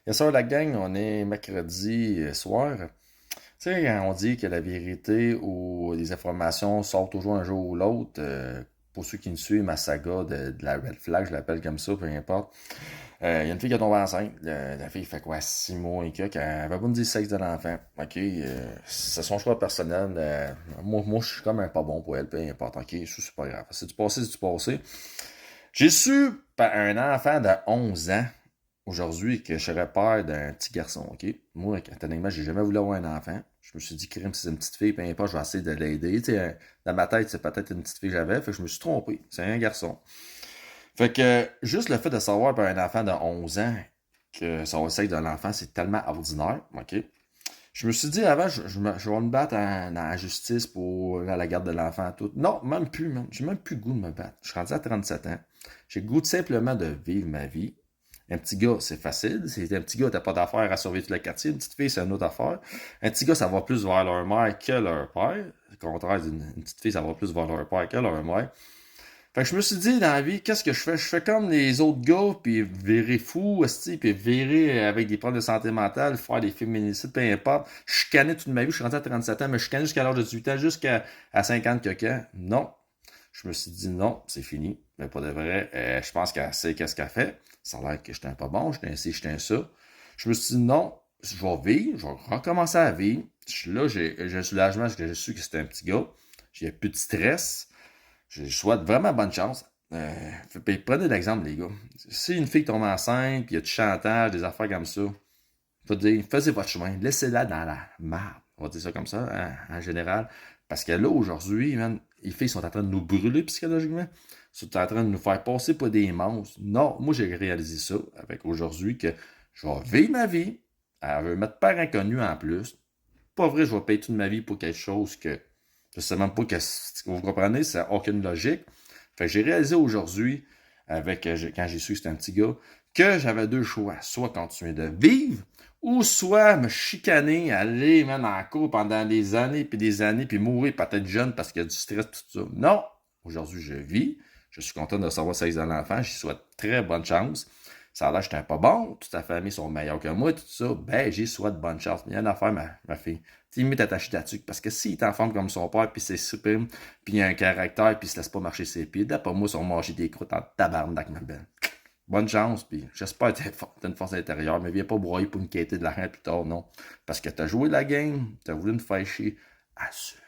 Yes sir, la gang, on est mercredi soir. Tu sais, quand on dit que la vérité ou les informations sortent toujours un jour ou l'autre, pour ceux qui me suivent, ma saga de la red flag, je l'appelle comme ça, peu importe. Il y a une fille qui est tombée enceinte. La fille fait quoi, 6 mois et quelques. Elle avait pas me dire le sexe de l'enfant. Ok, c'est son choix personnel. Moi, je suis comme un pas bon pour elle, peu importe. Ok, ça, c'est pas grave. C'est du passé, c'est du passé. J'ai su par un enfant de 11 ans aujourd'hui que je serais père d'un petit garçon, ok? Moi, personnellement, j'ai jamais voulu avoir un enfant. Je me suis dit, crime, si c'est une petite fille, peu importe, je vais essayer de l'aider. Tu sais, dans ma tête, c'est peut-être une petite fille que j'avais, fait que je me suis trompé. C'est un garçon. Fait que juste le fait de savoir par un enfant de 11 ans que son sexe de l'enfant, c'est tellement ordinaire, ok? Je me suis dit avant, je vais me battre dans la justice pour la garde de l'enfant, tout. Non, même plus, même. J'ai même plus le goût de me battre. Je suis rendu à 37 ans. J'ai le goût tout simplement de vivre ma vie. Un petit gars, c'est facile. C'est un petit gars, t'as pas d'affaire à surveiller tout le quartier. Une petite fille, c'est une autre affaire. Un petit gars, ça va plus vers leur mère que leur père. Au contraire, une petite fille, ça va plus vers leur père que leur mère. Fait que je me suis dit, dans la vie, qu'est-ce que je fais? Je fais comme les autres gars, puis virer fou, esti, puis virer avec des problèmes de santé mentale, faire des féminicides, peu importe. Je chicanais toute ma vie, je suis rentré à 37 ans, mais je chicanais jusqu'à l'âge de 18 ans, jusqu'à 50 quelques. Non. Je me suis dit non, c'est fini. Mais pas de vrai. Je pense qu'elle sait qu'est-ce qu'elle fait. Ça a l'air que j'étais un pas bon, j'étais un ci, j'étais un ça. Je me suis dit non, je vais vivre, je vais recommencer à vivre. Là, j'ai un soulagement parce que je suis que c'était un petit gars. J'ai plus de stress. Je souhaite vraiment bonne chance. Prenez l'exemple, les gars. Si une fille tombe enceinte, puis il y a du chantage, des affaires comme ça, faut dire, faisez votre chemin, laissez-la dans la marde. On va dire ça comme ça, en général. Parce que là, aujourd'hui, man, les filles sont en train de nous brûler psychologiquement. Ils sont en train de nous faire passer pour des monstres. Non, moi, j'ai réalisé ça avec aujourd'hui que je vais vivre ma vie. Elle veut mettre père inconnu en plus. Pas vrai, je vais payer toute ma vie pour quelque chose que je sais même pas que vous comprenez, ça n'a aucune logique. Fait que j'ai réalisé aujourd'hui, avec quand j'ai su que c'était un petit gars, que j'avais deux choix. Soit continuer de vivre, ou soit me chicaner, aller même en cours pendant des années, puis mourir peut-être jeune parce qu'il y a du stress, tout ça. Non! Aujourd'hui, je vis. Je suis content de savoir ça dans l'enfant. Je souhaite très bonne chance. Ça a l'air que j'étais pas bon. Toute ta famille sont meilleurs que moi, tout ça. Ben, j'ai souhaite bonne chance. Mais il y a une affaire, ma fille. T'es mieux t'attacher là-dessus. Parce que s'il est en forme comme son père, puis c'est super, puis il a un caractère, puis il se laisse pas marcher ses pieds, d'après moi, ils sont mangés des croûtes en tabarnak, ma belle. Bonne chance, puis j'espère que t'as une force intérieure, mais viens pas broyer pour me quitter de l'argent plus tard, non. Parce que t'as joué la game, t'as voulu me faire chier. Assure.